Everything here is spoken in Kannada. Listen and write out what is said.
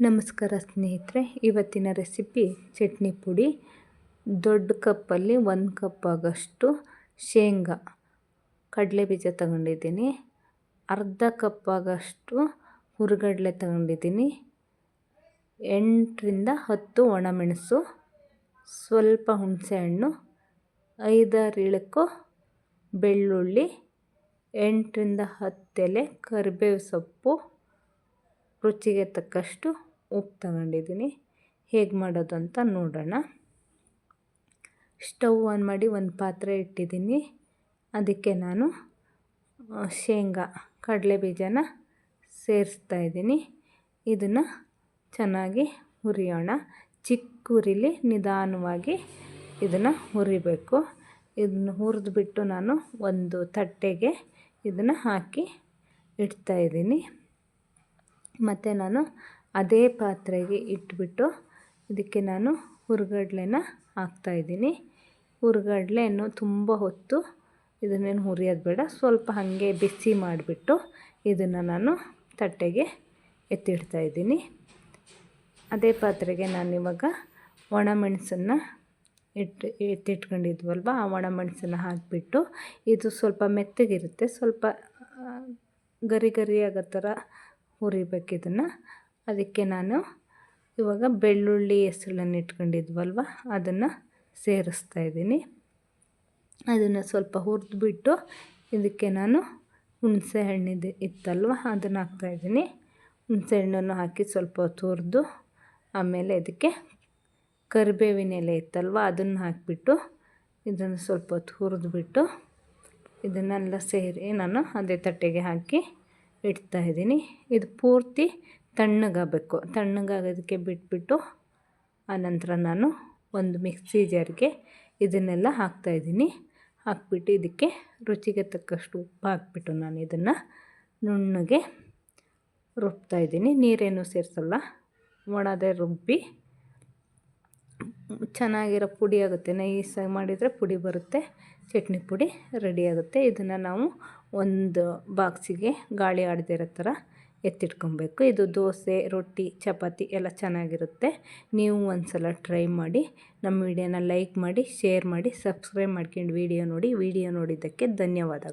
ನಮಸ್ಕಾರ ಸ್ನೇಹಿತರೆ, ಇವತ್ತಿನ ರೆಸಿಪಿ ಚಟ್ನಿ ಪುಡಿ. ದೊಡ್ಡ ಕಪ್ಪಲ್ಲಿ 1 ಕಪ್ ಆಗೋಷ್ಟು ಶೇಂಗಾ ಕಡಲೆ ಬೀಜ ತಗೊಂಡಿದ್ದೀನಿ. ಅರ್ಧ ಕಪ್ ಆಗೋಷ್ಟು ಹುರಿಗಡಲೆ ತಗೊಂಡಿದ್ದೀನಿ. 8 ರಿಂದ 10 ಒಣಮೆಣಸು, ಸ್ವಲ್ಪ ಹುಣಸೆಹಣ್ಣು, 5-6 ಇಳಕು ಬೆಳ್ಳುಳ್ಳಿ, 8 ರಿಂದ 10 ಎಲೆ ಕರಿಬೇವು ಸೊಪ್ಪು, ರುಚಿಗೆ ತಕ್ಕಷ್ಟು ಉಪ್ಪು ತಗೊಂಡಿದ್ದೀನಿ. ಹೇಗೆ ಮಾಡೋದು ಅಂತ ನೋಡೋಣ. ಸ್ಟವ್ ಆನ್ ಮಾಡಿ ಒಂದು ಪಾತ್ರೆ ಇಟ್ಟಿದ್ದೀನಿ. ಅದಕ್ಕೆ ನಾನು ಶೇಂಗಾ ಕಡಲೆ ಬೀಜನ ಸೇರಿಸ್ತಾ ಇದ್ದೀನಿ. ಇದನ್ನು ಚೆನ್ನಾಗಿ ಹುರಿಯೋಣ. ಚಿಕ್ಕ ಉರಿಲಿ ನಿಧಾನವಾಗಿ ಇದನ್ನು ಹುರಿಬೇಕು. ಇದನ್ನು ಹುರಿದ್ಬಿಟ್ಟು ನಾನು ಒಂದು ತಟ್ಟೆಗೆ ಇದನ್ನು ಹಾಕಿ ಇಡ್ತಾಯಿದ್ದೀನಿ. ಮತ್ತು ನಾನು ಅದೇ ಪಾತ್ರೆಗೆ ಇಟ್ಬಿಟ್ಟು ಇದಕ್ಕೆ ನಾನು ಹುರಿಗಡಲೆನ ಹಾಕ್ತಾಯಿದ್ದೀನಿ. ಹುರಿಗಡಲೆಯನ್ನು ತುಂಬ ಹೊತ್ತು ಇದನ್ನೇನು ಹುರಿಯೋದು ಬೇಡ, ಸ್ವಲ್ಪ ಹಾಗೆ ಬಿಸಿ ಮಾಡಿಬಿಟ್ಟು ಇದನ್ನು ನಾನು ತಟ್ಟೆಗೆ ಎತ್ತಿಡ್ತಾಯಿದ್ದೀನಿ. ಅದೇ ಪಾತ್ರೆಗೆ ನಾನಿವಾಗ ಒಣಮೆಣಸನ್ನು ಎತ್ತಿಟ್ಕೊಂಡಿದ್ವಲ್ವ, ಆ ಒಣಮೆಣಸನ್ನು ಹಾಕಿಬಿಟ್ಟು, ಇದು ಸ್ವಲ್ಪ ಮೆತ್ತಗಿರುತ್ತೆ, ಸ್ವಲ್ಪ ಗರಿ ಗರಿ ಆಗೋ ಥರ ಹುರಿಬೇಕು ಇದನ್ನು. ಅದಕ್ಕೆ ನಾನು ಇವಾಗ ಬೆಳ್ಳುಳ್ಳಿ ಹೆಸಳನ್ನು ಇಟ್ಕೊಂಡಿದ್ವಲ್ವ, ಅದನ್ನು ಸೇರಿಸ್ತಾ ಇದ್ದೀನಿ. ಅದನ್ನು ಸ್ವಲ್ಪ ಹುರಿದ್ಬಿಟ್ಟು ಇದಕ್ಕೆ ನಾನು ಹುಣಸೆ ಹಣ್ಣಿದು ಇತ್ತಲ್ವ, ಅದನ್ನು ಹಾಕ್ತಾಯಿದ್ದೀನಿ. ಹುಣಸೆ ಹಣ್ಣನ್ನು ಹಾಕಿ ಸ್ವಲ್ಪ ಹೊತ್ತು ಹುರಿದು, ಆಮೇಲೆ ಇದಕ್ಕೆ ಕರಿಬೇವಿನ ಎಲೆ ಇತ್ತಲ್ವ, ಅದನ್ನು ಹಾಕಿಬಿಟ್ಟು ಇದನ್ನು ಸ್ವಲ್ಪ ಹೊತ್ತು ಹುರಿದ್ಬಿಟ್ಟು ಇದನ್ನೆಲ್ಲ ಸೇರಿ ನಾನು ಅದೇ ತಟ್ಟೆಗೆ ಹಾಕಿ ಇಡ್ತಾಯಿದ್ದೀನಿ. ಇದು ಪೂರ್ತಿ ತಣ್ಣಗಾಗಬೇಕು. ತಣ್ಣಗಾಗೋದಕ್ಕೆ ಬಿಟ್ಬಿಟ್ಟು ಆನಂತರ ನಾನು ಒಂದು ಮಿಕ್ಸಿ ಜಾರ್ಗೆ ಇದನ್ನೆಲ್ಲ ಹಾಕ್ತಾಯಿದ್ದೀನಿ. ಹಾಕ್ಬಿಟ್ಟು ಇದಕ್ಕೆ ರುಚಿಗೆ ತಕ್ಕಷ್ಟು ಉಪ್ಪು ಹಾಕ್ಬಿಟ್ಟು ನಾನು ಇದನ್ನು ನುಣ್ಣಗೆ ರುಬ್ತಾಯಿದ್ದೀನಿ. ನೀರೇನು ಸೇರಿಸಲ್ಲ, ಒಣದೇ ರುಬ್ಬಿ ಚೆನ್ನಾಗಿರೋ ಪುಡಿ ಆಗುತ್ತೆ. ನೈಸಾಗಿ ಮಾಡಿದರೆ ಪುಡಿ ಬರುತ್ತೆ, ಚಟ್ನಿ ಪುಡಿ ರೆಡಿ ಆಗುತ್ತೆ. ಇದನ್ನು ನಾವು ಒಂದು ಬಾಕ್ಸಿಗೆ ಗಾಳಿ ಆಡದಿರೋ ಥರ ಎತ್ತಿಟ್ಕೊಬೇಕು. ಇದು ದೋಸೆ, ರೊಟ್ಟಿ, ಚಪಾತಿ ಎಲ್ಲ ಚೆನ್ನಾಗಿರುತ್ತೆ. ನೀವು ಒಂದು ಸಲ ಟ್ರೈ ಮಾಡಿ. ನಮ್ಮ ವಿಡಿಯೋನ ಲೈಕ್ ಮಾಡಿ, ಶೇರ್ ಮಾಡಿ, ಸಬ್ಸ್ಕ್ರೈಬ್ ಮಾಡ್ಕೊಂಡು ವಿಡಿಯೋ ನೋಡಿ. ವಿಡಿಯೋ ನೋಡಿದ್ದಕ್ಕೆ ಧನ್ಯವಾದಗಳು.